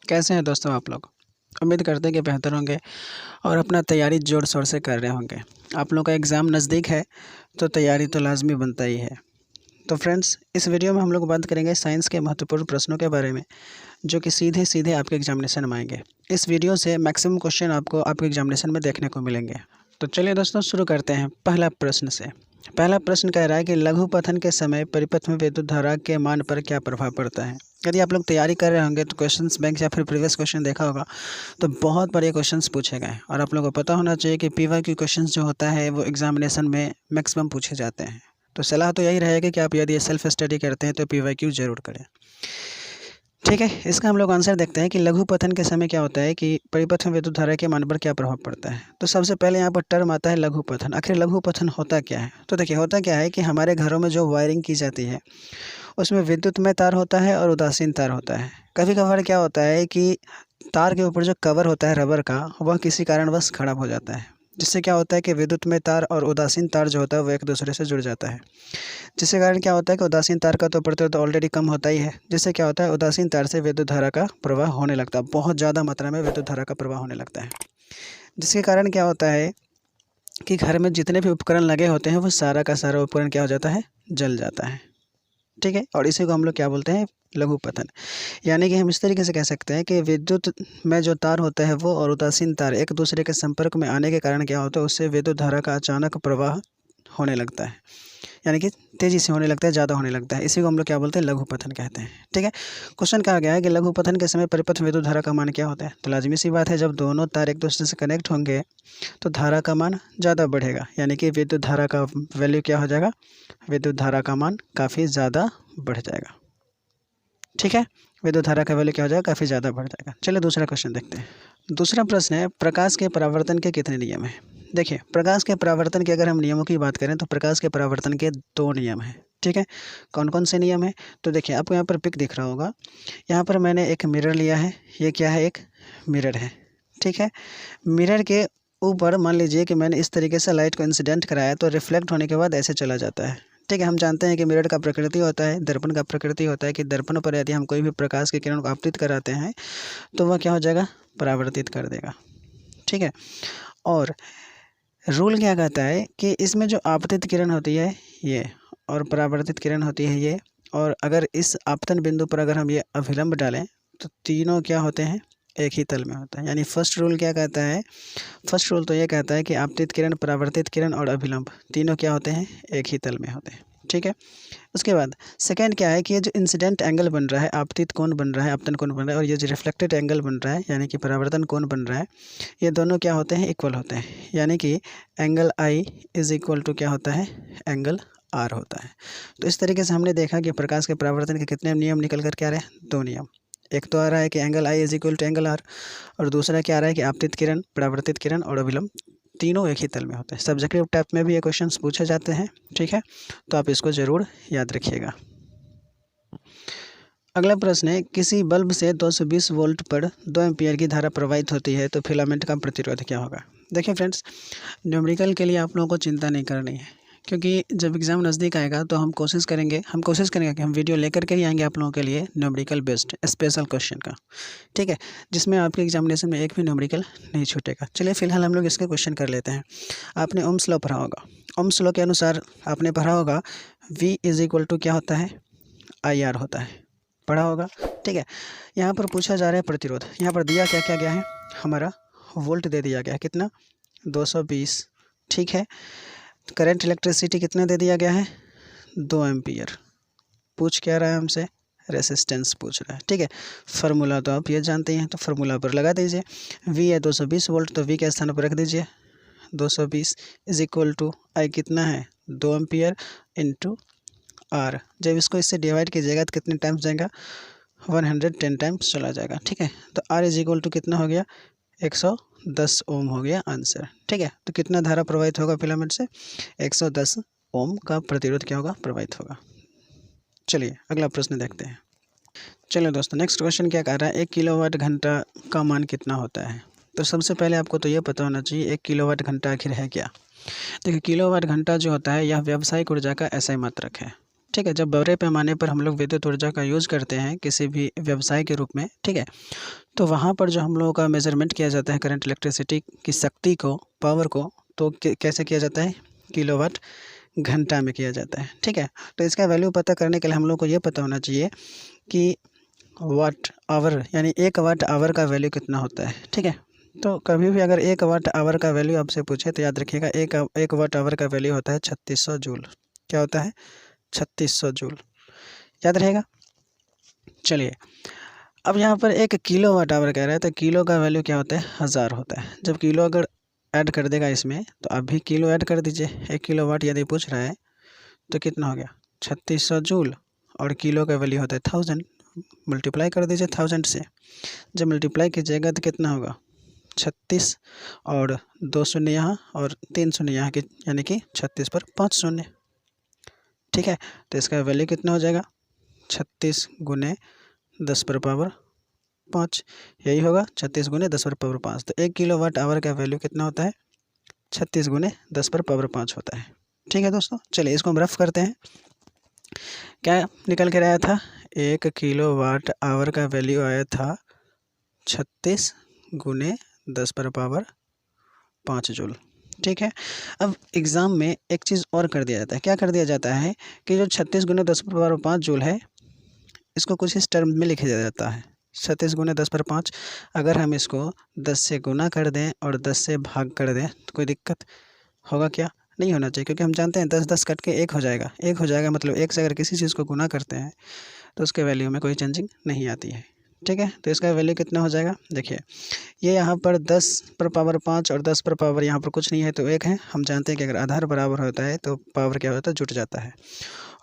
कैसे हैं दोस्तों आप लोग। उम्मीद करते हैं कि बेहतर होंगे और अपना तैयारी ज़ोर शोर से कर रहे होंगे। आप लोग का एग्ज़ाम नज़दीक है तो तैयारी तो लाजमी बनता ही है। तो फ्रेंड्स, इस वीडियो में हम लोग बात करेंगे साइंस के महत्वपूर्ण प्रश्नों के बारे में, जो कि सीधे सीधे आपके एग्जामिनेशन में आएंगे। इस वीडियो से मैक्सिमम क्वेश्चन आपको आपके एग्जामिनेशन में देखने को मिलेंगे। तो चलिए दोस्तों, शुरू करते हैं पहला प्रश्न से। पहला प्रश्न कह रहा है कि लघु पथन के समय परिपथ में विद्युत धारा के मान पर क्या प्रभाव पड़ता है। यदि आप लोग तैयारी कर रहे होंगे तो क्वेश्चंस बैंक या फिर प्रीवियस क्वेश्चन देखा होगा तो बहुत बड़े क्वेश्चंस पूछे गए और आप लोगों को पता होना चाहिए कि PYQ क्वेश्चंस जो होता है वो एग्जामिनेशन में मैक्सिमम पूछे जाते हैं। तो सलाह तो यही रहेगी कि आप यदि सेल्फ स्टडी करते हैं तो PYQ जरूर करें। ठीक है, इसका हम लोग आंसर देखते हैं कि लघु पथन के समय क्या होता है कि परिपथ में विद्युत धारा के मान पर क्या प्रभाव पड़ता है। तो सबसे पहले यहाँ पर टर्म आता है लघु पथन। आखिर लघु पथन होता क्या है? तो देखिए, होता क्या है कि हमारे घरों में जो वायरिंग की जाती है उसमें विद्युतमय तार होता है और उदासीन तार होता है। कभी कभार क्या होता है कि तार के ऊपर जो कवर होता है रबर का, वह किसी कारणवश खराब हो जाता है, जिससे क्या होता है कि विद्युतमय तार और उदासीन तार जो होता है वो एक दूसरे से जुड़ जाता है। जिसके कारण क्या होता है कि उदासीन तार का तो प्रतिरोध ऑलरेडी कम होता ही है, जिससे क्या होता है उदासीन तार से विद्युत धारा का प्रवाह होने लगता है, बहुत ज़्यादा मात्रा में विद्युत धारा का प्रवाह होने लगता है। जिसके कारण क्या होता है कि घर में जितने भी उपकरण लगे होते हैं वो सारा का सारा उपकरण क्या हो जाता है, जल जाता है। ठीक है, और इसी को हम लोग क्या बोलते हैं, लघु पतन। यानी कि हम इस तरीके से कह सकते हैं कि विद्युत में जो तार होता है वो और उदासीन तार एक दूसरे के संपर्क में आने के कारण क्या होता है, उससे विद्युत धारा का अचानक प्रवाह होने लगता है, यानी कि तेज़ी से होने लगता है, ज़्यादा होने लगता है। इसी को हम लोग क्या बोलते हैं, लघु पतन कहते हैं। ठीक है, क्वेश्चन कहा गया है कि लघु पतन के समय परिपथ में विद्युत धारा का मान क्या होता है। तो लाजमी सी बात है, जब दोनों तार एक दूसरे से कनेक्ट होंगे तो धारा का मान ज़्यादा बढ़ेगा, यानी कि विद्युत धारा का वैल्यू क्या हो जाएगा, विद्युत धारा का मान काफ़ी ज़्यादा बढ़ जाएगा। ठीक है, विद्युत धारा का वैल्यू क्या हो जाएगा, काफ़ी ज़्यादा बढ़ जाएगा। चलिए दूसरा क्वेश्चन देखते हैं। दूसरा प्रश्न है, प्रकाश के परावर्तन के कितने नियम हैं। देखिए, प्रकाश के परावर्तन के अगर हम नियमों की बात करें तो प्रकाश के परावर्तन के 2 नियम हैं। ठीक है, कौन कौन से नियम हैं? तो देखिए, आपको यहाँ पर पिक दिख रहा होगा। यहाँ पर मैंने एक मिरर लिया है। ये क्या है, एक मिरर है। ठीक है, मिरर के ऊपर मान लीजिए कि मैंने इस तरीके से लाइट को इंसिडेंट कराया तो रिफ्लेक्ट होने के बाद ऐसे चला जाता है। ठीक है, हम जानते हैं कि मिरर का प्रकृति होता है, दर्पण का प्रकृति होता है कि दर्पण पर यदि हम कोई भी प्रकाश की किरण को आपतित कराते हैं तो वह क्या हो जाएगा, परावर्तित कर देगा। ठीक है, और रूल क्या कहता है कि इसमें जो आपतित किरण होती है ये, और परावर्तित किरण होती है ये, और अगर इस आपतन बिंदु पर अगर हम ये अभिलंब डालें तो तीनों क्या होते हैं, एक ही तल में होता है। यानी फर्स्ट रूल क्या कहता है, फर्स्ट रूल तो ये कहता है कि आपतित किरण, परावर्तित किरण और अभिलंब तीनों क्या होते हैं, एक ही तल में होते हैं। ठीक है, उसके बाद सेकंड क्या है कि ये जो इंसिडेंट एंगल बन रहा है, आपतित कोण बन रहा है, आपतन कोण बन रहा है, और ये जो रिफ्लेक्टेड एंगल बन रहा है यानी कि परावर्तन कोण बन रहा है, ये दोनों क्या होते हैं, इक्वल होते हैं। यानी कि angle i is equal to क्या होता है, एंगल आर होता है। तो इस तरीके से हमने देखा कि प्रकाश के परावर्तन के कितने नियम निकल कर के आ रहे हैं, 2 नियम। एक तो आ रहा है कि angle i is equal to angle r, और दूसरा क्या आ रहा है कि आपतित किरण, परावर्तित किरण और अभिलंब तीनों एक ही तल में होते हैं। सब्जेक्टिव टाइप में भी ये क्वेश्चंस पूछे जाते हैं। ठीक है, तो आप इसको ज़रूर याद रखिएगा। अगला प्रश्न है, किसी बल्ब से 220 वोल्ट पर 2 एम्पियर की धारा प्रवाहित होती है तो फिलामेंट का प्रतिरोध क्या होगा। देखिए फ्रेंड्स, न्यूमेरिकल के लिए आप लोगों को चिंता नहीं करनी है, क्योंकि जब एग्ज़ाम नज़दीक आएगा तो हम कोशिश करेंगे कि हम वीडियो लेकर के ही आएंगे आप लोगों के लिए न्यूमेरिकल बेस्ड स्पेशल क्वेश्चन का। ठीक है, जिसमें आपके एग्जामिनेशन में एक भी न्यूमेरिकल नहीं छूटेगा। चलिए फिलहाल हम लोग इसके क्वेश्चन कर लेते हैं। आपने ओम्स लॉ पढ़ा होगा। ओम्स लॉ के अनुसार आपने पढ़ा होगा V इज इक्वल टू क्या होता है, IR होता है, पढ़ा होगा। ठीक है, यहाँ पर पूछा जा रहा है प्रतिरोध। यहाँ पर दिया क्या क्या गया है, हमारा वोल्ट दे दिया गया है, कितना, 220। ठीक है, करंट इलेक्ट्रिसिटी कितना दे दिया गया है, 2 एम्पियर। पूछ क्या रहा है हमसे, रेसिस्टेंस पूछ रहा है। ठीक है, फार्मूला तो आप ये जानते हैं, तो फार्मूला पर लगा दीजिए। V है 220 वोल्ट, तो V के स्थान पर रख दीजिए 220 इज इक्वल टू आई कितना है, 2 एम्पियर इंटू आर। जब इसको इससे डिवाइड कीजिएगा तो कितने टाइम्स जाएगा, 110 टाइम्स चला जाएगा। ठीक है, तो आर इज इक्वल टू कितना हो गया, 110 ओम हो गया आंसर। ठीक है, तो कितना धारा प्रवाहित होगा फिलामेंट से, 110 ओम का प्रतिरोध क्या होगा, प्रवाहित होगा। चलिए अगला प्रश्न देखते हैं। चलिए दोस्तों, नेक्स्ट क्वेश्चन क्या कह रहा है, 1 किलोवाट घंटा का मान कितना होता है। तो सबसे पहले आपको तो ये पता होना चाहिए 1 किलोवाट घंटा आखिर है क्या। देखिए, किलोवाट घंटा जो होता है यह व्यावसायिक ऊर्जा का SI मात्रक है। ठीक है। जब बड़े पैमाने पर हम लोग विद्युत ऊर्जा का यूज़ करते हैं किसी भी व्यवसाय के रूप में, ठीक है, तो वहाँ पर जो हम लोगों का मेज़रमेंट किया जाता है करंट इलेक्ट्रिसिटी की शक्ति को, पावर को, तो कैसे किया जाता है? किलोवाट घंटा में किया जाता है, ठीक है। तो इसका वैल्यू पता करने के लिए हम लोग को ये पता होना चाहिए कि वाट आवर यानी 1 वाट आवर का वैल्यू कितना होता है, ठीक है। तो कभी भी अगर 1 वाट आवर का वैल्यू आपसे पूछे तो याद रखिएगा 1 वाट आवर का वैल्यू होता है 3600 जूल। क्या होता है? 3600 जूल, याद रहेगा। चलिए, अब यहाँ पर 1 किलो वाट आवर कह रहा है तो किलो का वैल्यू क्या होता है? 1000 होता है। जब किलो अगर ऐड कर देगा इसमें तो आप भी किलो ऐड कर दीजिए। 1 किलो वाट यदि पूछ रहा है तो कितना हो गया? 3600 जूल, और किलो का वैल्यू होता है 1000, मल्टीप्लाई कर दीजिए 1000 से। जब मल्टीप्लाई कीजिएगा तो कितना होगा? 36 और 2 शून्य यहाँ और 3 शून्य यहाँ की, यानी कि 36 पर 5 शून्य, ठीक है। तो इसका वैल्यू कितना हो जाएगा? 36 गुने 10 पर पावर 5, यही होगा 36 गुने 10 पर पावर 5। तो 1 किलो वाट आवर का वैल्यू कितना होता है? 36 गुने 10 पर पावर 5 होता है, ठीक है दोस्तों। चलिए इसको हम रफ करते हैं। क्या निकल कर आया था? 1 किलो वाट आवर का वैल्यू आया था 36 गुने 10 पर पावर 5 जूल, ठीक है। अब एग्ज़ाम में एक चीज़ और कर दिया जाता है। क्या कर दिया जाता है कि जो 36 गुने 10 पर पावर 5 जूल है, इसको कुछ इस टर्म में लिखा जाता है। 36 गुने 10 पर 5, अगर हम इसको 10 से गुना कर दें और 10 से भाग कर दें तो कोई दिक्कत होगा क्या? नहीं होना चाहिए, क्योंकि हम जानते हैं 10 कट के 1 हो जाएगा। 1 हो जाएगा मतलब 1 से अगर किसी चीज़ को गुना करते हैं तो उसके वैल्यू में कोई चेंजिंग नहीं आती है, ठीक है। तो इसका वैल्यू कितना हो जाएगा? देखिए, ये यहाँ पर 10 पर पावर 5 और 10 पर पावर यहाँ पर कुछ नहीं है तो 1 है। हम जानते हैं कि अगर आधार बराबर होता है तो पावर क्या होता है? जुट जाता है।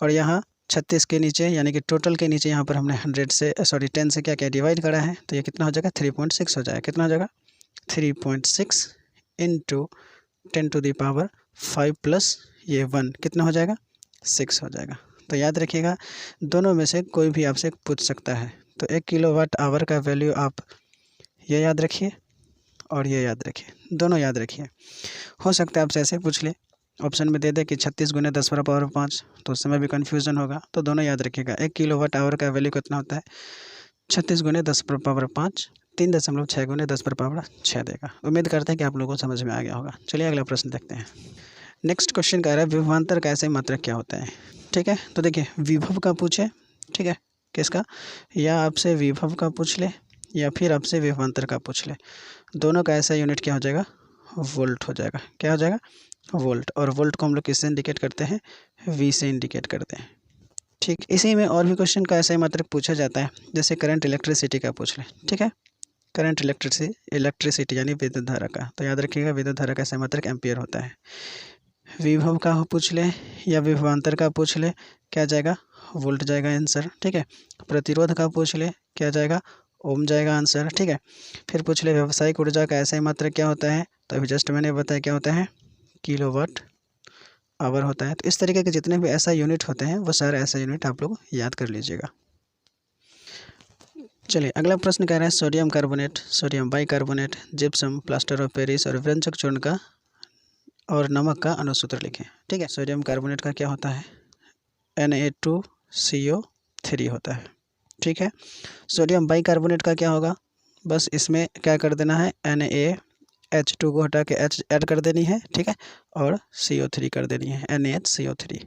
और यहाँ 36 के नीचे यानी कि टोटल के नीचे यहाँ पर हमने 10 से क्या डिवाइड करा है, तो ये कितना हो जाएगा? 3.6 हो जाएगा। कितना हो जाएगा? 3.6 into 10 to the power 5 plus ये 1 कितना हो जाएगा? 6 हो जाएगा। तो याद रखिएगा, दोनों में से कोई भी आपसे पूछ सकता है। तो 1 किलो वाट आवर का वैल्यू आप ये याद रखिए और ये याद रखिए, दोनों याद रखिए। हो सकता है आपसे ऐसे पूछ ले, ऑप्शन में दे दे कि 36 गुने 10 पर पावर 5, तो उस समय भी कन्फ्यूज़न होगा। तो दोनों याद रखिएगा। 1 किलो वाट आवर का वैल्यू कितना होता है? 36 गुने 10 पर पावर 5, 3.6 गुने 10 पर पावर 6 देगा। उम्मीद करते हैं कि आप लोगों को समझ में आ गया होगा। चलिए अगला प्रश्न देखते हैं। नेक्स्ट क्वेश्चन कह रहा है विभवांतर का ऐसे मात्रक क्या होता है, ठीक है। तो देखिए, विभव का पूछे, ठीक है, किसका? या आपसे विभव का पूछ ले या फिर आपसे विभवांतर का पूछ ले, दोनों का ऐसा यूनिट क्या हो जाएगा? वोल्ट हो जाएगा। क्या हो जाएगा? वोल्ट। और वोल्ट को हम लोग किससे इंडिकेट करते हैं? वी से इंडिकेट करते हैं, ठीक। इसी में और भी क्वेश्चन का ऐसा ही मात्रक पूछा जाता है, जैसे करंट इलेक्ट्रिसिटी का पूछ ले, ठीक है। करंट इलेक्ट्रिसिटी यानी विद्युत धारा का, तो याद रखिएगा विद्युत धारा का ऐसा मात्रक एम्पियर होता है। विभव का पूछ ले या विभवांतर का पूछ ले, क्या जाएगा? वोल्ट जाएगा आंसर, ठीक है। प्रतिरोध का पूछ ले, क्या जाएगा? ओम जाएगा आंसर, ठीक है। फिर पूछ ले व्यावसायिक ऊर्जा का ऐसा ही मात्रक क्या होता है, तो अभी जस्ट मैंने बताया क्या होता है? किलोवाट आवर होता है। तो इस तरीके के जितने भी ऐसा यूनिट होते हैं वो सारे ऐसा यूनिट आप लोग याद कर लीजिएगा। चलिए अगला प्रश्न कह रहा है sodium carbonate, sodium bicarbonate, gypsum, plaster of Paris और व्यंजक चूर्ण का और नमक का अनुसूत्र लिखें, ठीक है। सोडियम कार्बोनेट का क्या होता है? Na2CO3 होता है, ठीक है। सोडियम बाइकार्बोनेट का क्या होगा? बस इसमें क्या कर देना है? NaH2 को हटा के H ऐड कर देनी है, ठीक है, और CO3 कर देनी है, NaHCO3।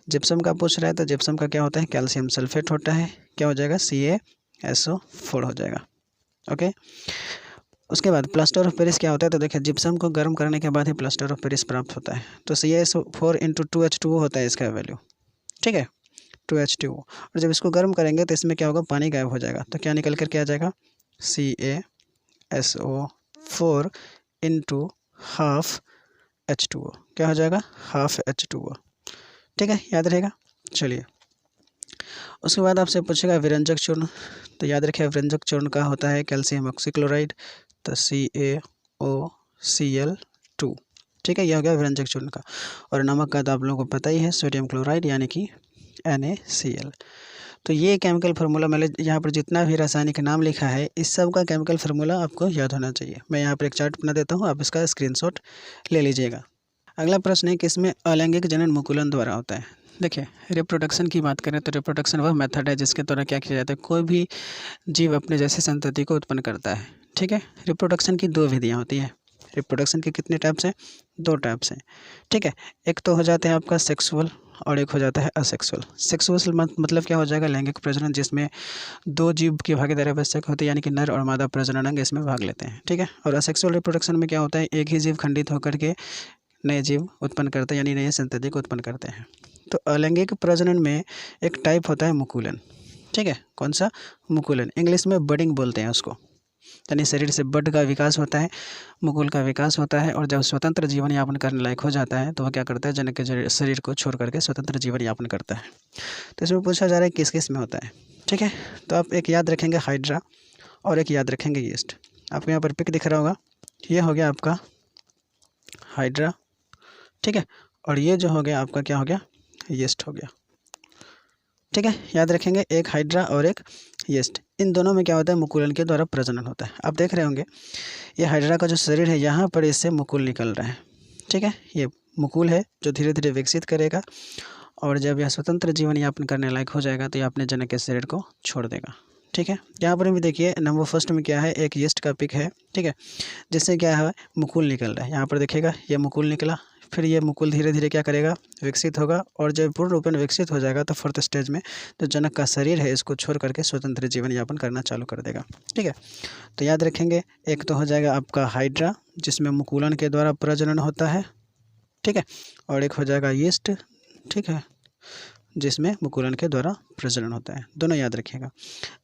जिप्सम का पूछ रहा है तो जिप्सम का क्या होता है? कैल्शियम सल्फेट होता है, क्या हो जाएगा? CaSO4 हो जाएगा, ओके। उसके बाद प्लास्टर ऑफ पेरिस क्या होता है? तो देखिए, जिप्सम को गर्म करने के बाद ही प्लास्टर ऑफ पेरिस प्राप्त होता है, तो CaSO4 इंटू 2H2O होता है इसका वैल्यू, ठीक है, 2H2O। और जब इसको गर्म करेंगे तो इसमें क्या होगा? पानी गायब हो जाएगा, तो क्या निकल कर क्या आ जाएगा? CaSO4 इंटू हाफ H2O, क्या हो जाएगा? हाफ H2O, ठीक है, याद रहेगा। चलिए उसके बाद आपसे पूछेगा विरंजक चूर्ण, तो याद रखिए विरंजक चूर्ण का होता है कैल्शियम ऑक्सीक्लोराइड, तो CaOCl2, ठीक है, यह हो गया विरंजक चूर्ण का। और नमक का तो आप लोगों को पता ही है, सोडियम क्लोराइड यानी कि NaCl। तो ये केमिकल फार्मूला मैंने यहाँ पर जितना भी रासायनिक नाम लिखा है इस सब का केमिकल फार्मूला आपको याद होना चाहिए। मैं यहाँ पर एक चार्ट बना देता हूँ, आप इसका स्क्रीनशॉट ले लीजिएगा। अगला प्रश्न है कि इसमें अलैंगिक जनन मुकुलन द्वारा होता है, देखिए, रिप्रोडक्शन की बात करें तो रिप्रोडक्शन वह मेथड है जिसके द्वारा क्या किया जाता है, कोई भी जीव अपने जैसे संतति को उत्पन्न करता है। ठीक है, रिप्रोडक्शन की दो विधियाँ होती हैं। रिप्रोडक्शन के कितने टाइप्स हैं? दो टाइप्स हैं। ठीक है, एक तो हो जाता है आपका सेक्सुअल और एक हो जाता है असेक्सुअल। सेक्सुअल मतलब क्या हो जाएगा, लैंगिक प्रजनन, जिसमें दो जीव की भागीदारी आवश्यक होती है, यानी कि नर और मादा प्रजनन अंग इसमें भाग लेते हैं। ठीक है, और असेक्सुअल रिप्रोडक्शन में क्या होता है, एक ही जीव खंडित होकर के नए जीव उत्पन्न करते हैं, यानी नए संतति को उत्पन्न करते हैं। तो अलैंगिक प्रजनन में एक टाइप होता है मुकुलन। ठीक है, कौन सा? मुकुलन। इंग्लिश में बडिंग बोलते हैं उसको, यानी शरीर से बड का विकास होता है, मुकुल का विकास होता है, और जब स्वतंत्र जीवन यापन करने लायक हो जाता है तो वह क्या करता है, जनक के शरीर को छोड़ करके स्वतंत्र जीवन यापन करता है। तो इसमें पूछा जा रहा है किस किस में होता है। ठीक है, तो आप एक याद रखेंगे हाइड्रा और एक याद रखेंगे यीस्ट। आपको यहाँ पर पिक दिख रहा होगा, ये हो गया आपका हाइड्रा। ठीक है, और ये जो हो गया आपका क्या हो गया, यीस्ट हो गया। ठीक है, याद रखेंगे एक हाइड्रा और एक यीस्ट। इन दोनों में क्या होता है, मुकुलन के द्वारा प्रजनन होता है। आप देख रहे होंगे ये हाइड्रा का जो शरीर है, यहाँ पर इससे मुकुल निकल रहा है। ठीक है, ये मुकुल है जो धीरे धीरे विकसित करेगा, और जब यह स्वतंत्र जीवन यापन करने लायक हो जाएगा तो ये अपने जनक के शरीर को छोड़ देगा। ठीक है, यहाँ पर भी देखिए नंबर फर्स्ट में क्या है, एक यीस्ट का पिक है। ठीक है, जिससे क्या है, मुकुल निकल रहा है। यहाँ पर देखिएगा ये मुकुल निकला, फिर ये मुकुल धीरे धीरे क्या करेगा, विकसित होगा, और जब पूर्ण रूप में विकसित हो जाएगा तो फोर्थ स्टेज में जो जनक का शरीर है इसको छोड़ करके स्वतंत्र जीवन यापन करना चालू कर देगा। ठीक है, तो याद रखेंगे एक तो हो जाएगा आपका हाइड्रा जिसमें मुकुलन के द्वारा प्रजनन होता है। ठीक है, और एक हो जाएगा यीस्ट। ठीक है, जिसमें मुकुलन के द्वारा प्रजनन होता है। दोनों याद रखिएगा।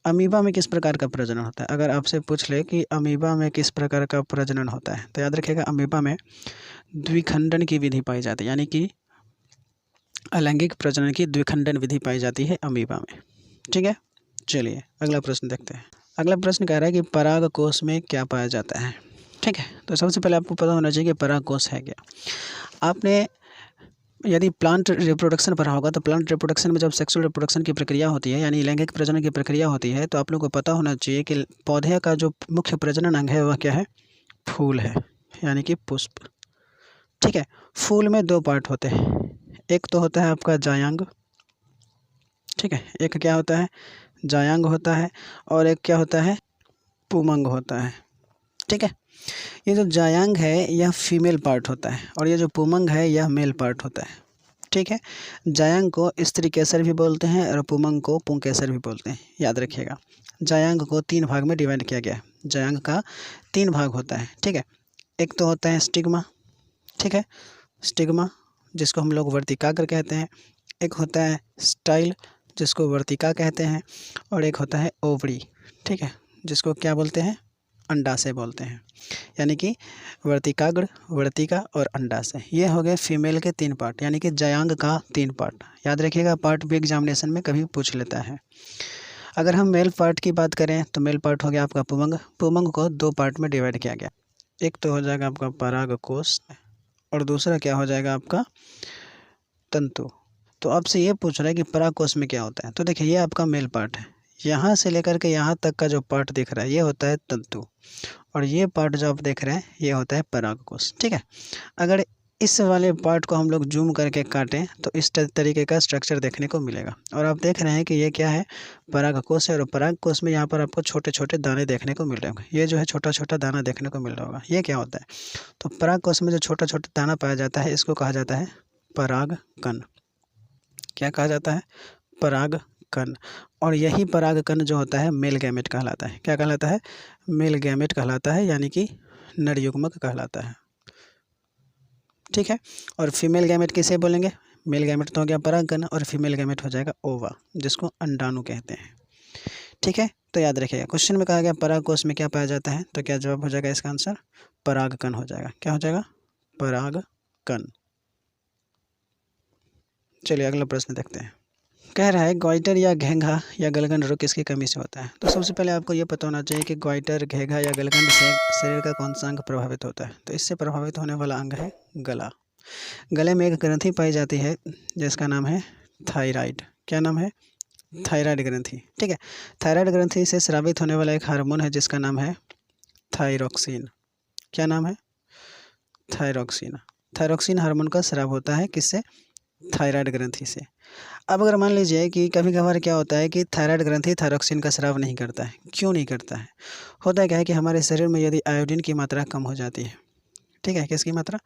अमीबा में किस प्रकार का प्रजनन होता है, अगर आपसे पूछ ले कि अमीबा में किस प्रकार का प्रजनन होता है, तो याद रखिएगा अमीबा में द्विखंडन की विधि पाई जाती है, यानी कि अलैंगिक प्रजनन की द्विखंडन विधि पाई जाती है अमीबा में। ठीक है, चलिए अगला प्रश्न देखते हैं। अगला प्रश्न कह रहा है कि पराग कोश में क्या पाया जाता है। ठीक है, तो सबसे पहले आपको पता होना चाहिए कि पराग कोश है क्या। आपने यदि प्लांट रिप्रोडक्शन पढ़ा होगा तो प्लांट रिप्रोडक्शन में जब सेक्सुअल रिप्रोडक्शन की प्रक्रिया होती है, यानी लैंगिक प्रजनन की प्रक्रिया होती है, तो आप लोगों को पता होना चाहिए कि पौधे का जो मुख्य प्रजनन अंग है वह क्या है, फूल है, यानी कि पुष्प। ठीक है, फूल में दो पार्ट होते हैं, एक तो होता है आपका जायांग। ठीक है, एक क्या होता है, जायांग होता है, और एक क्या होता है, पुमंग होता है। ठीक है, ये जो जायांग है यह फीमेल पार्ट होता है, और ये जो पुमंग है यह मेल पार्ट होता है। ठीक है, जायांग को स्त्री केसर भी बोलते हैं और पुमंग को पुंकेसर भी बोलते हैं। याद रखिएगा, जायांग को तीन भाग में डिवाइड किया गया है। जायांग का तीन भाग होता है। ठीक है, एक तो होता है स्टिग्मा। ठीक है, स्टिग्मा जिसको हम लोग वर्तिकाग्र कहते हैं, एक होता है स्टाइल जिसको वर्तिका कहते हैं, और एक होता है ओवरी। ठीक है, जिसको क्या बोलते हैं, अंडाशय बोलते हैं, यानी कि वर्तिकाग्र, वर्तिका और अंडाशय। ये हो गए फीमेल के तीन पार्ट, यानी कि जायांग का तीन पार्ट। याद रखिएगा, पार्ट भी एग्जामिनेशन में कभी पूछ लेता है। अगर हम मेल पार्ट की बात करें तो मेल पार्ट हो गया आपका पुमंग। पुमंग को दो पार्ट में डिवाइड किया गया, एक तो हो जाएगा आपका परागकोश और दूसरा क्या हो जाएगा आपका तंतु। तो आपसे ये पूछ रहा है कि परागकोश में क्या होता है, तो देखिए ये आपका मेल पार्ट है, यहाँ से लेकर के यहाँ तक का जो पार्ट दिख रहा है ये होता है तंतु, और ये पार्ट जो आप देख रहे हैं ये होता है परागकोश। ठीक है, अगर इस वाले पार्ट को हम लोग जूम करके काटें तो इस तरीके का स्ट्रक्चर देखने को मिलेगा, और आप देख रहे हैं कि ये क्या है, परागकोश है, और परागकोश में यहाँ पर आपको छोटे छोटे दाने देखने को मिल रहे होंगे। ये जो है छोटा छोटा दाना देखने को मिल रहा होगा, ये क्या होता है, तो परागकोश में जो छोटा छोटा दाना पाया जाता है इसको कहा जाता है परागकण। क्या कहा जाता है, परागकण। और यही परागकण जो होता है मेल गैमेट कहलाता है। क्या कहलाता है, मेल गैमेट कहलाता है, यानी कि नर युग्मक कहलाता है। ठीक है, और फीमेल गैमेट किसे बोलेंगे, मेल गैमेट तो हो गया परागकण, और फीमेल गैमेट हो जाएगा ओवा, जिसको अंडाणु कहते हैं। ठीक है, तो याद रखिएगा क्वेश्चन में कहा गया परागकोश में क्या पाया जाता है, तो क्या जवाब हो जाएगा इसका आंसर, परागकण हो जाएगा। क्या हो जाएगा, परागकण। चलिए अगला प्रश्न देखते हैं। कह रहा है ग्वाइटर या घेंघा या गलगंड रोग किसकी कमी से होता है। तो सबसे पहले आपको ये पता होना चाहिए कि ग्वाइटर, घेंघा या गलगंड से शरीर का कौन सा अंग प्रभावित होता है। तो इससे प्रभावित होने वाला अंग है गला। गले में एक ग्रंथि पाई जाती है जिसका नाम है थायराइड। क्या नाम है, थायराइड ग्रंथि। ठीक है, थायराइड ग्रंथि से स्रावित होने वाला एक हार्मोन है जिसका नाम है थायरोक्सिन। क्या नाम है, थायरोक्सिन। थायरोक्सिन हार्मोन का स्राव होता है किससे, थायराइड ग्रंथि से। अब अगर मान लीजिए कि कभी कभार क्या होता है कि थायराइड ग्रंथि थायरोक्सिन का स्राव नहीं करता है। क्यों नहीं करता है? होता क्या है कि हमारे शरीर में यदि आयोडीन की मात्रा कम हो जाती है, ठीक है, किसकी मात्रा?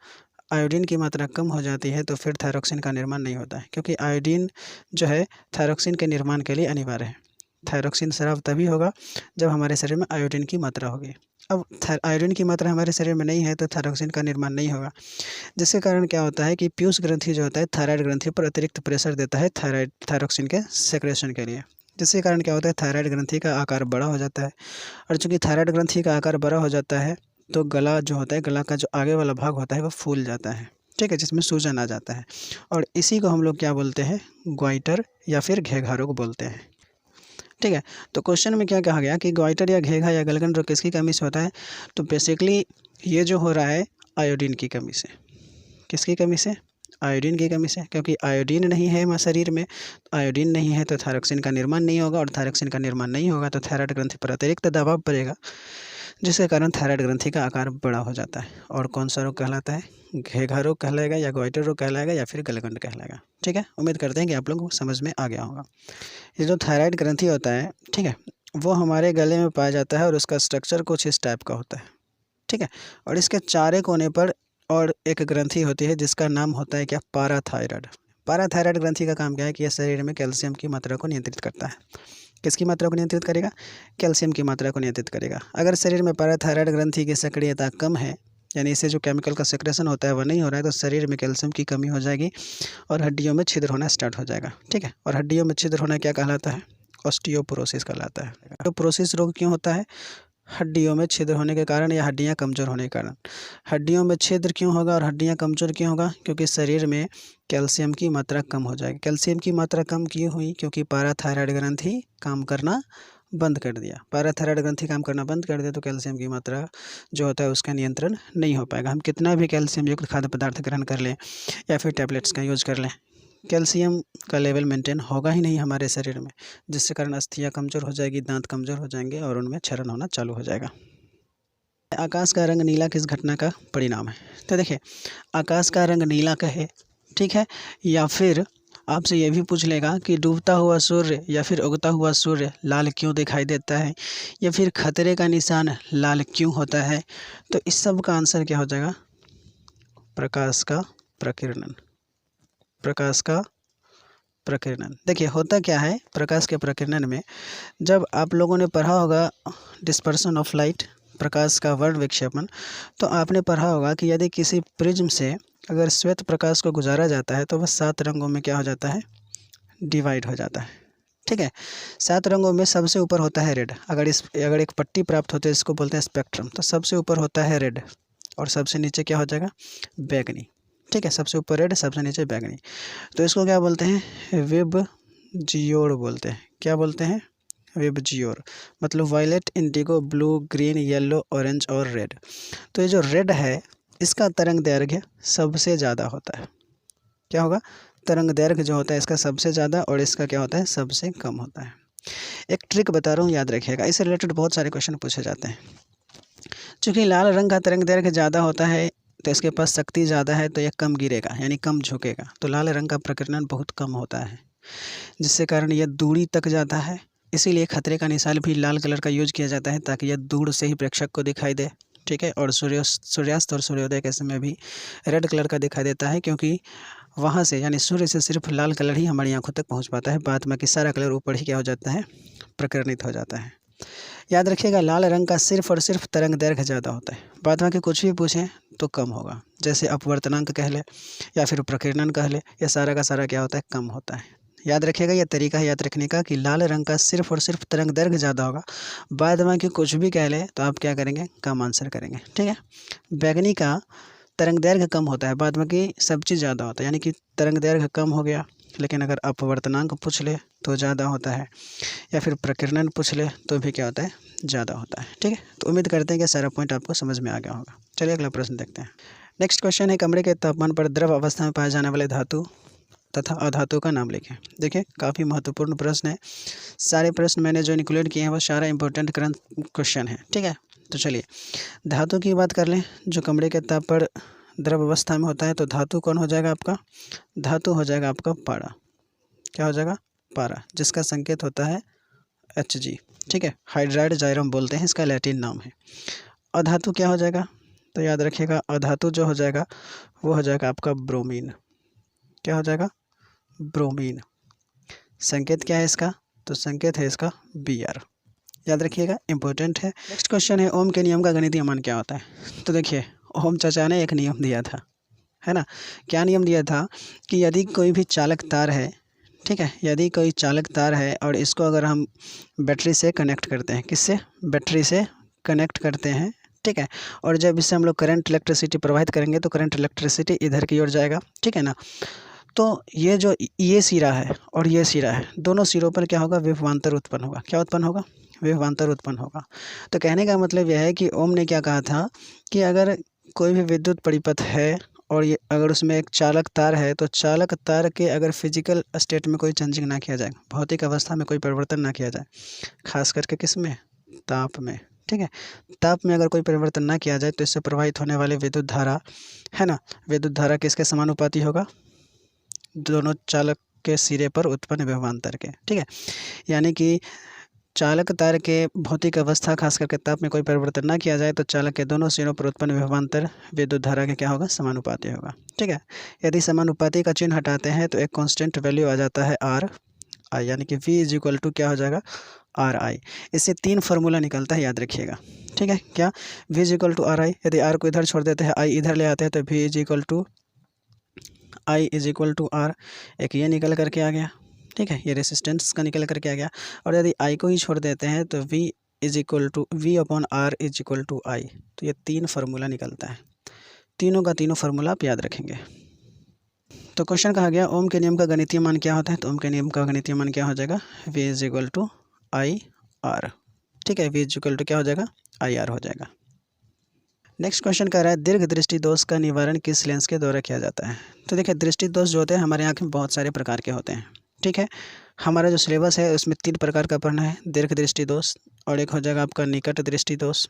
आयोडीन की मात्रा कम हो जाती है तो फिर थायरोक्सिन का निर्माण नहीं होता है, क्योंकि आयोडीन जो है थायरोक्सिन के निर्माण के लिए अनिवार्य है। थायरोक्सिन स्राव तभी होगा जब हमारे शरीर में आयोडीन की मात्रा होगी। अब आयोडीन की मात्रा हमारे शरीर में नहीं है तो थायरोक्सिन का निर्माण नहीं होगा, जिसके कारण क्या होता है कि पीयूष ग्रंथि जो होता है थायराइड ग्रंथि पर अतिरिक्त प्रेशर देता है थायरोक्सिन के सेक्रेशन के लिए, जिसके कारण क्या होता है थायराइड ग्रंथि का आकार बड़ा हो जाता है। और चूंकि थायराइड ग्रंथि का आकार बड़ा हो जाता है तो गला जो होता है, गला का जो आगे वाला भाग होता है वो फूल जाता है, ठीक है, जिसमें सूजन आ जाता है। और इसी को हम लोग क्या बोलते हैं? ग्वाइटर या फिर घेघा रोग बोलते हैं, ठीक है। तो क्वेश्चन में क्या कहा गया कि ग्वाइटर या घेघा या गलगंड रोग किसकी कमी से होता है? तो बेसिकली ये जो हो रहा है आयोडीन की कमी से। किसकी कमी से? आयोडीन की कमी से, क्योंकि आयोडीन नहीं है हमारे शरीर में, आयोडीन नहीं है तो थायरोक्सिन का निर्माण नहीं होगा, और थायरोक्सिन का निर्माण नहीं होगा तो थायराइड ग्रंथि पर अतिरिक्त दबाव पड़ेगा, जिसके कारण थायराइड ग्रंथि का आकार बड़ा हो जाता है। और कौन सा रोग कहलाता है? घेघा रोग कहलाएगा, या ग्वाइटर रोग कहलाएगा, या फिर गलगंड कहलाएगा, ठीक है। उम्मीद करते हैं कि आप लोगों को समझ में आ गया होगा। ये जो थायराइड ग्रंथि होता है, ठीक है, वो हमारे गले में पाया जाता है और उसका स्ट्रक्चर कुछ इस टाइप का होता है, ठीक है। और इसके चारे कोने पर और एक ग्रंथि होती है जिसका नाम होता है क्या? पाराथायराइड। पाराथायराइड ग्रंथि का काम क्या है कि यह शरीर में कैल्शियम की मात्रा को नियंत्रित करता है। किसकी मात्रा को नियंत्रित करेगा? कैल्शियम की मात्रा को नियंत्रित करेगा। अगर शरीर में पाराथायराइड ग्रंथि की सक्रियता कम है, यानी इससे जो केमिकल का सेक्रेशन होता है वह नहीं हो रहा है, तो शरीर में कैल्शियम की कमी हो जाएगी और हड्डियों में छिद्र होना स्टार्ट हो जाएगा, ठीक है। और हड्डियों में छिद्र होना क्या कहलाता है? ऑस्टियोपोरोसिस कहलाता है। ऑस्टियोपोरोसिस रोग क्यों होता है? हड्डियों में छिद्र होने के कारण या हड्डियां कमज़ोर होने के कारण। हड्डियों में छिद्र क्यों होगा और हड्डियां कमज़ोर क्यों होगा? क्योंकि शरीर में कैल्शियम की मात्रा कम हो जाएगी। कैल्शियम की मात्रा कम क्यों हुई? क्योंकि पाराथायराइड ग्रंथि काम करना बंद कर दिया। पाराथायराइड ग्रंथि काम करना बंद कर दिया तो कैल्शियम की मात्रा जो होता है उसका नियंत्रण नहीं हो पाएगा। हम कितना भी कैल्शियम युक्त खाद्य पदार्थ ग्रहण कर लें या फिर टैबलेट्स का यूज़ कर लें, कैल्शियम का लेवल मेंटेन होगा ही नहीं हमारे शरीर में, जिसके कारण अस्थियां कमज़ोर हो जाएगी, दांत कमज़ोर हो जाएंगे और उनमें क्षरण होना चालू हो जाएगा। आकाश का रंग नीला किस घटना का परिणाम है? तो देखिए, आकाश का रंग नीला कहे, ठीक है, या फिर आपसे ये भी पूछ लेगा कि डूबता हुआ सूर्य या फिर उगता हुआ सूर्य लाल क्यों दिखाई देता है, या फिर खतरे का निशान लाल क्यों होता है, तो इस सब का आंसर क्या हो जाएगा? प्रकाश का प्रकीर्णन। प्रकाश का प्रकीर्णन। देखिए होता क्या है प्रकाश के प्रकीर्णन में, जब आप लोगों ने पढ़ा होगा डिस्पर्सन ऑफ लाइट, प्रकाश का वर्ण विक्षेपण, तो आपने पढ़ा होगा कि यदि किसी प्रिज्म से अगर श्वेत प्रकाश को गुजारा जाता है तो वह 7 रंगों में क्या हो जाता है? डिवाइड हो जाता है, ठीक है। 7 रंगों में सबसे ऊपर होता है रेड। अगर एक पट्टी प्राप्त होती है इसको बोलते हैं स्पेक्ट्रम, तो सबसे ऊपर होता है रेड और सबसे नीचे क्या हो जाएगा? बैगनी, ठीक है। सबसे ऊपर रेड, सबसे नीचे बैगनी, तो इसको क्या बोलते हैं? विबजियोर बोलते हैं। क्या बोलते हैं? विबजियोर, मतलब violet, indigo, blue, green, yellow, orange और रेड। तो ये जो रेड है इसका तरंग दैर्घ्य सबसे ज़्यादा होता है। क्या होगा? तरंग दैर्घ्य जो होता है इसका सबसे ज़्यादा, और इसका क्या होता है? सबसे कम होता है। एक ट्रिक बता रहा हूँ, याद रखिएगा, इससे रिलेटेड बहुत सारे क्वेश्चन पूछे जाते हैं। चूँकि लाल रंग का तरंग दैर्घ्य ज़्यादा होता है तो इसके पास शक्ति ज़्यादा है तो यह कम गिरेगा, यानी कम झुकेगा, तो लाल रंग का प्रकीर्णन बहुत कम होता है, जिससे कारण यह दूरी तक जाता है। इसीलिए खतरे का निशान भी लाल कलर का यूज किया जाता है ताकि यह दूर से ही प्रेक्षक को दिखाई दे, ठीक है। और सूर्यास्त और सूर्योदय के समय भी रेड कलर का दिखाई देता है, क्योंकि वहाँ से यानी सूर्य से सिर्फ लाल कलर ही हमारी आंखों तक पहुँच पाता है, बाद बाकी सारा कलर ऊपर ही क्या हो जाता है? प्रकीर्णित हो जाता है। याद रखिएगा, लाल रंग का सिर्फ और सिर्फ तरंग दैर्घ्य ज़्यादा होता है, बाद बाकी कुछ भी पूछें तो कम होगा, जैसे अपवर्तनांक कह ले या फिर प्रकीर्णन कह ले, यह सारा का सारा क्या होता है? कम होता है। याद रखिएगा, यह तरीका है याद रखने का कि लाल रंग का सिर्फ और सिर्फ तरंग दैर्घ्य ज़्यादा होगा, बाद बाकी कुछ भी कह ले तो आप क्या करेंगे? कम आंसर करेंगे, ठीक है। बैगनी का तरंग दैर्घ्य कम होता है, बाद बाकी सब चीज़ ज़्यादा होता है, यानी कि तरंग दैर्घ्य कम हो गया, लेकिन अगर अपवर्तनांक पूछ ले तो ज़्यादा होता है, या फिर प्रकीर्णन पूछ ले तो भी क्या होता है? ज़्यादा होता है, ठीक है। तो उम्मीद करते हैं कि सारा पॉइंट आपको समझ में आ गया होगा। चलिए अगला प्रश्न देखते हैं। नेक्स्ट क्वेश्चन है, कमरे के तापमान पर द्रव अवस्था में पाए जाने वाले धातु तथा अधातु का नाम लिखें। देखिए काफ़ी महत्वपूर्ण प्रश्न है, सारे प्रश्न मैंने जो इंक्लूड किए हैं वो सारा इंपॉर्टेंट क्वेश्चन है, ठीक है। तो चलिए धातु की बात कर लें। जो कमरे के ताप पर द्रव अवस्था में होता है तो धातु कौन हो जाएगा आपका, धातु हो जाएगा आपका पारा। क्या हो जाएगा, पारा, जिसका संकेत होता है Hg। ठीक है, हाइड्राइड जाइरम बोलते हैं, इसका लैटिन नाम है। अधातु क्या हो जाएगा, तो याद रखिएगा अधातु जो हो जाएगा वो हो जाएगा आपका ब्रोमीन। क्या हो जाएगा, ब्रोमीन। संकेत क्या है इसका, तो संकेत है इसका Br। याद रखिएगा, इंपॉर्टेंट है। नेक्स्ट क्वेश्चन है ओम के नियम का गणितीय मान क्या होता है। तो देखिए ओम चाचा ने एक नियम दिया था, है ना। क्या नियम दिया था कि यदि कोई भी चालक तार है, ठीक है, यदि कोई चालक तार है और इसको अगर हम बैटरी से कनेक्ट करते हैं, किससे, बैटरी से कनेक्ट करते हैं, ठीक है, और जब इससे हम लोग करंट इलेक्ट्रिसिटी प्रवाहित करेंगे तो करंट इलेक्ट्रिसिटी इधर की ओर जाएगा, ठीक है ना। तो ये जो ये सिरा है और ये सिरा है, दोनों सिरों पर क्या होगा, विभवांतर उत्पन्न होगा। क्या उत्पन्न होगा, विभवांतर उत्पन्न होगा। तो कहने का मतलब यह है कि ओम ने क्या कहा था कि अगर कोई भी विद्युत परिपथ है और ये अगर उसमें एक चालक तार है तो चालक तार के अगर फिजिकल स्टेट में कोई चेंजिंग ना किया जाए, भौतिक अवस्था में कोई परिवर्तन ना किया जाए, खास करके किस में, ताप में, ठीक है, ताप में अगर कोई परिवर्तन ना किया जाए तो इससे प्रवाहित होने वाली विद्युत धारा, है ना, विद्युत धारा किसके समानुपाती होगा, दोनों चालक के सिरे पर उत्पन्न विभवांतर के। ठीक है, यानी कि चालक तार के भौतिक अवस्था खास करके ताप में कोई परिवर्तन ना किया जाए तो चालक के दोनों सिरों पर उत्पन्न विभवांतर विद्युत धारा के क्या होगा, समानुपाती होगा। ठीक है, यदि समानुपाती का चिन्ह हटाते हैं तो एक कांस्टेंट वैल्यू आ जाता है आर आई, यानी कि V इज इक्वल टू क्या हो जाएगा, आर आई। इससे 3 फार्मूला निकलता है, याद रखिएगा। ठीक है, क्या, V is equal to r i, यदि आर को इधर छोड़ देते हैं आई इधर ले आते हैं तो V is equal to i is equal to r, एक ये निकल करके आ गया। ठीक है, ये रेसिस्टेंस का निकल करके आ गया। और यदि आई को ही छोड़ देते हैं तो V is equal to V upon R is equal to I. तो ये 3 फार्मूला निकलता है, तीनों का तीनों फार्मूला आप याद रखेंगे। तो क्वेश्चन कहा गया ओम के नियम का गणितीय मान क्या होता है, तो ओम के नियम का गणितीय मान क्या हो जाएगा, V is equal to i r. ठीक है, V इज इक्वल टू क्या हो जाएगा, आई आर हो जाएगा। नेक्स्ट क्वेश्चन कह रहा है दीर्घ दृष्टि दोष का निवारण किस लेंस के द्वारा किया जाता है। तो देखिए दृष्टि दोष जो होते हैं हमारे आँख में बहुत सारे प्रकार के होते हैं। ठीक है, हमारा जो सिलेबस है उसमें 3 प्रकार का पढ़ना है, दीर्घ दृष्टि दोष, और एक हो जाएगा आपका निकट दृष्टि दोष,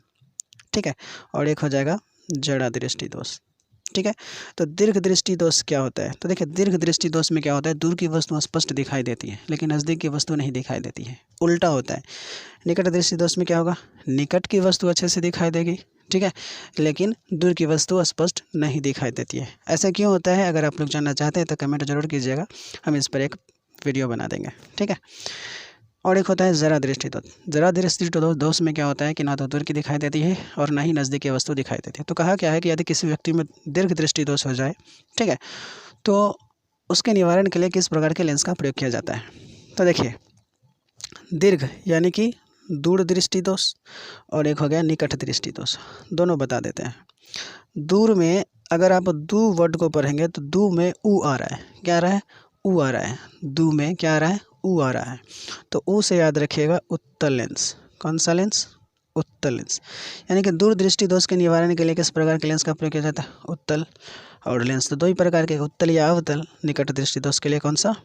ठीक है, और एक हो जाएगा जड़ा दृष्टि दोष। ठीक है, तो दीर्घ दृष्टि दोष क्या होता है, तो देखिए दीर्घ दृष्टि दोष में क्या होता है, दूर की वस्तु स्पष्ट दिखाई देती है लेकिन नज़दीक की वस्तु नहीं दिखाई देती है, उल्टा होता है। निकट दृष्टि दोष में क्या होगा, निकट की वस्तु अच्छे से दिखाई देगी, ठीक है, लेकिन दूर की वस्तु स्पष्ट नहीं दिखाई देती है। ऐसा क्यों होता है, अगर आप लोग जानना चाहते हैं तो कमेंट जरूर कीजिएगा, हम इस पर एक वीडियो बना देंगे। ठीक है, और एक होता है जरा दृष्टि दोष। जरा दृष्टि दोष में क्या होता है कि ना तो दूर की दिखाई देती है और ना ही नज़दीक की वस्तु दिखाई देती है। तो कहा क्या है कि यदि किसी व्यक्ति में दीर्घ दृष्टि दोष हो जाए, ठीक है, तो उसके निवारण के लिए किस प्रकार के लेंस का प्रयोग किया जाता है। तो देखिए दीर्घ यानी कि दूर दृष्टि दोष और एक हो गया निकट दृष्टि दोष, दोनों बता देते हैं। दूर में अगर आप दू वर्ड को पढ़ेंगे तो दू में ऊ आ रहा है, क्या आ रहा है, ऊ आ रहा है, दू में क्या आ रहा है, ऊ आ रहा है, तो ऊ से याद रखिएगा उत्तल लेंस। कौन सा लेंस, उत्तल लेंस। यानी कि दूर दृष्टि दोष के निवारण के लिए किस प्रकार के लेंस का प्रयोग किया जाता है, उत्तल। और लेंस तो 2 ही प्रकार के, उत्तल या अवतल। निकट दृष्टि दोष के लिए कौन सा,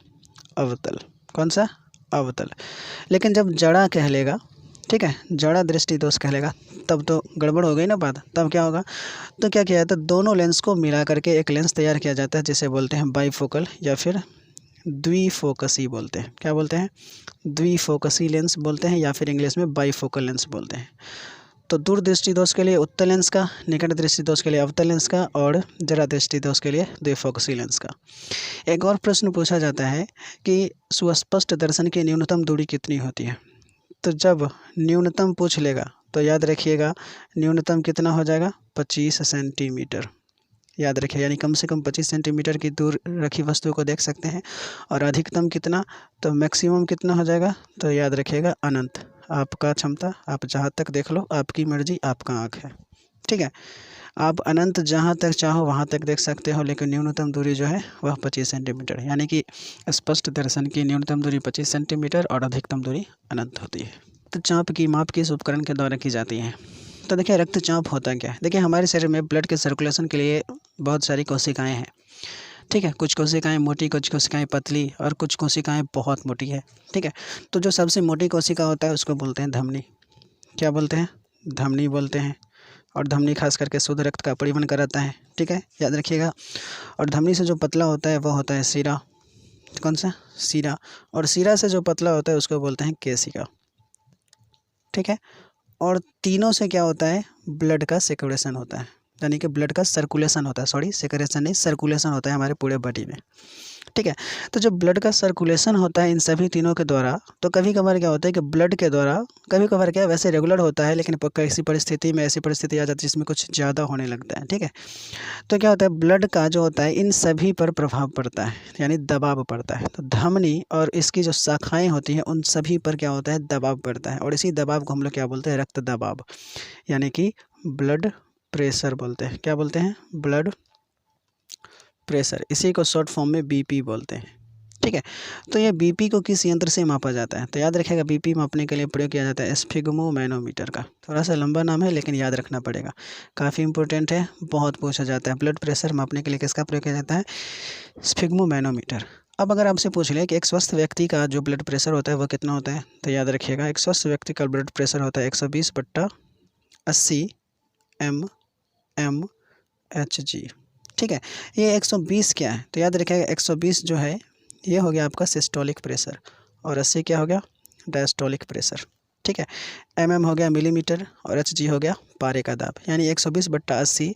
अवतल। कौन सा, अवतल। लेकिन जब जड़ा कह लेगा, ठीक है, जड़ा दृष्टि दोष कह लेगा तब तो गड़बड़ हो गई ना बात। तब क्या होगा, तो क्या किया जाता है, दोनों लेंस को मिला करके एक लेंस तैयार किया जाता है जिसे बोलते हैं बाईफोकल या फिर द्विफोकसी बोलते हैं। क्या बोलते हैं, द्विफोकसी लेंस बोलते हैं या फिर इंग्लिश में बाईफोकल लेंस बोलते हैं। तो दूर दृष्टि दोष के लिए उत्तल लेंस का, निकट दृष्टि दोष के लिए अवतल लेंस का और जरा दृष्टि दोष के लिए द्विफोकसी लेंस का। एक और प्रश्न पूछा जाता है कि सुस्पष्ट दर्शन की न्यूनतम दूरी कितनी होती है। तो जब न्यूनतम पूछ लेगा तो याद रखिएगा न्यूनतम कितना हो जाएगा, 25 सेंटीमीटर। याद रखिए, यानी कम से कम 25 सेंटीमीटर की दूर रखी वस्तु को देख सकते हैं। और अधिकतम कितना, तो मैक्सिमम कितना हो जाएगा, तो याद रखिएगा अनंत। आपका क्षमता, आप जहाँ तक देख लो, आपकी मर्जी, आपका आँख है। ठीक है, आप अनंत जहाँ तक चाहो वहाँ तक देख सकते हो, लेकिन न्यूनतम दूरी जो है वह 25 सेंटीमीटर, यानी कि स्पष्ट दर्शन की न्यूनतम दूरी 25 सेंटीमीटर और अधिकतम दूरी अनंत होती है। तो चाप की माप किस उपकरण के द्वारा की जाती है। तो देखिए रक्तचाप होता क्या है, देखिए हमारे शरीर में ब्लड के सर्कुलेशन के लिए बहुत सारी कोशिकाएँ हैं। ठीक है, कुछ कोशिकाएं मोटी, कुछ कोशिकाएं पतली और कुछ कोशिकाएं बहुत मोटी है। ठीक है, तो जो सबसे मोटी कोशिका होता है उसको बोलते हैं धमनी। क्या बोलते हैं, धमनी बोलते हैं। और धमनी खास करके शुद्ध रक्त का परिवहन कराता है, ठीक है, याद रखिएगा। और धमनी से जो पतला होता है वह होता है शिरा, कौन सा, शिरा। और शिरा से जो पतला होता है उसको बोलते हैं केशिका, ठीक है। और तीनों से क्या होता है, ब्लड का सर्कुलेशन होता है, यानी कि ब्लड का सर्कुलेशन होता है, सॉरी सर्कुलेशन नहीं, सर्कुलेशन होता है हमारे पूरे बॉडी में, ठीक है। तो जब ब्लड का सर्कुलेशन होता है इन सभी तीनों के द्वारा, तो कभी कभार क्या होता है कि ब्लड के द्वारा, कभी कभार क्या वैसे रेगुलर होता है, लेकिन किसी परिस्थिति में ऐसी परिस्थिति आ जाती है जिसमें कुछ ज़्यादा होने लगता है, ठीक है। तो क्या होता है, ब्लड का जो होता है इन सभी पर प्रभाव पड़ता है, यानी दबाव पड़ता है। तो धमनी और इसकी जो शाखाएं होती हैं उन सभी पर क्या होता है, दबाव पड़ता है। और इसी दबाव को हम लोग क्या बोलते हैं, रक्त दबाव, यानी कि ब्लड प्रेशर बोलते हैं। क्या बोलते हैं, ब्लड प्रेशर, इसी को शॉर्ट फॉर्म में बीपी बोलते हैं, ठीक है। तो ये बीपी को किस यंत्र से मापा जाता है, तो याद रखिएगा बीपी मापने के लिए प्रयोग किया जाता है स्फिग्मोमैनोमीटर का। थोड़ा सा लंबा नाम है लेकिन याद रखना पड़ेगा, काफ़ी इंपॉर्टेंट है, बहुत पूछा जाता है। ब्लड प्रेशर मापने के लिए किसका प्रयोग किया जाता है, स्फिग्मोमैनोमीटर। अब अगर आपसे पूछ ले कि एक स्वस्थ व्यक्ति का जो ब्लड प्रेशर होता है वो कितना होता है, तो याद रखिएगा एक स्वस्थ व्यक्ति का ब्लड प्रेशर होता है 120/80 mmHg, ठीक है। ये 120 क्या है, तो याद रखिएगा 120 जो है ये हो गया आपका सिस्टोलिक प्रेशर, और 80 क्या हो गया, डायस्टोलिक प्रेशर, ठीक है। mm हो गया मिलीमीटर, और hg हो गया पारे का दाब, यानी 120/80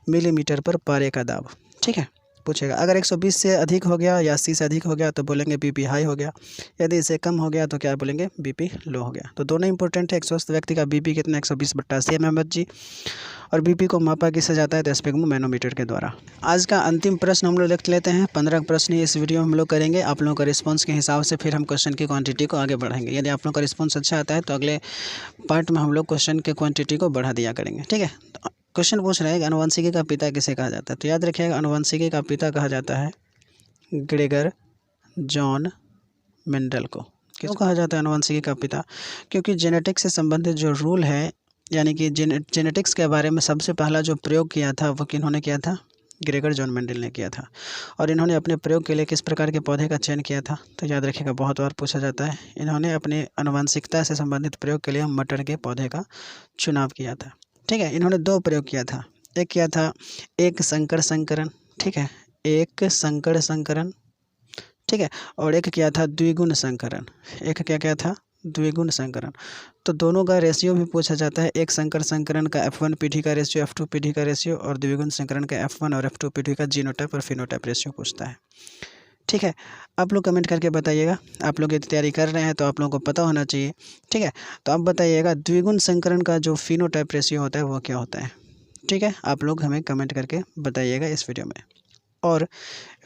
मिलीमीटर पर पारे का दाब, ठीक है। पूछेगा अगर 120 से अधिक हो गया या 80 से अधिक हो गया तो बोलेंगे बीपी हाई हो गया, यदि इससे कम हो गया तो क्या बोलेंगे, बीपी लो हो गया। तो दोनों इंपॉर्टेंट है। एक स्वस्थ व्यक्ति का बीपी कितना, 120/80 mmHg, और बीपी को मापा किससे जाता है, तो स्फिग्मोमैनोमीटर के द्वारा। आज का अंतिम प्रश्न हम लोग लिख लेते हैं, 15 प्रश्न ही इस वीडियो में हम लोग करेंगे। आप लोगों का रिस्पांस के हिसाब से फिर हम क्वेश्चन की क्वांटिटी को आगे बढ़ाएंगे। यदि आप लोगों का रिस्पांस अच्छा आता है तो अगले पार्ट में हम लोग क्वेश्चन के क्वांटिटी को बढ़ा दिया करेंगे, ठीक है। तो क्वेश्चन पूछ रहे हैं कि आनुवंशिकी का पिता किसे कहा जाता है, तो याद रखिएगा आनुवंशिकी का पिता कहा जाता है ग्रेगर जॉन मेंडल को। क्यों कहा जाता है आनुवंशिकी का पिता, क्योंकि जेनेटिक्स से संबंधित जो रूल है, यानी कि जेनेटिक्स के बारे में सबसे पहला जो प्रयोग किया था वो किन्होंने किया था, ग्रेगर जॉन मेंडल ने किया था। और इन्होंने अपने प्रयोग के लिए किस प्रकार के पौधे का चयन किया था, तो याद रखिएगा बहुत बार पूछा जाता है। इन्होंने अपने आनुवंशिकता से संबंधित प्रयोग के लिए मटर के पौधे का चुनाव किया था, ठीक है। इन्होंने 2 प्रयोग किया था, एक किया था एक संकर संकरण, ठीक है, एक संकर संकरण, ठीक है, और एक क्या था द्विगुण संकरण, एक क्या क्या था, द्विगुण संकरण। तो दोनों का रेशियो भी पूछा जाता है, एक संकर संकरण का F1 पीढ़ी का रेशियो, F2 पीढ़ी का रेशियो, और द्विगुण संकरण का F1 और F2 पीढ़ी का जीनोटाइप और फिनोटाइप रेशियो पूछता है, ठीक है। आप लोग कमेंट करके बताइएगा, आप लोग ये तैयारी कर रहे हैं तो आप लोगों को पता होना चाहिए, ठीक है। तो आप बताइएगा द्विगुण संकरण का जो फिनोटाइप रेशियो होता है वो क्या होता है, ठीक है। आप लोग हमें कमेंट करके बताइएगा इस वीडियो में। और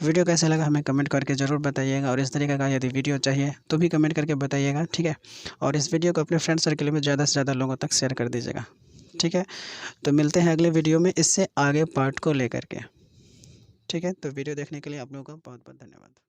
वीडियो कैसा लगा हमें कमेंट करके ज़रूर बताइएगा, और इस तरीके का यदि वीडियो चाहिए तो भी कमेंट करके बताइएगा, ठीक है। और इस वीडियो को अपने फ्रेंड सर्कल में ज़्यादा से ज़्यादा लोगों तक शेयर कर दीजिएगा, ठीक है। तो मिलते हैं अगले वीडियो में इससे आगे पार्ट को लेकर के, ठीक है। तो वीडियो देखने के लिए आप लोगों का बहुत बहुत धन्यवाद।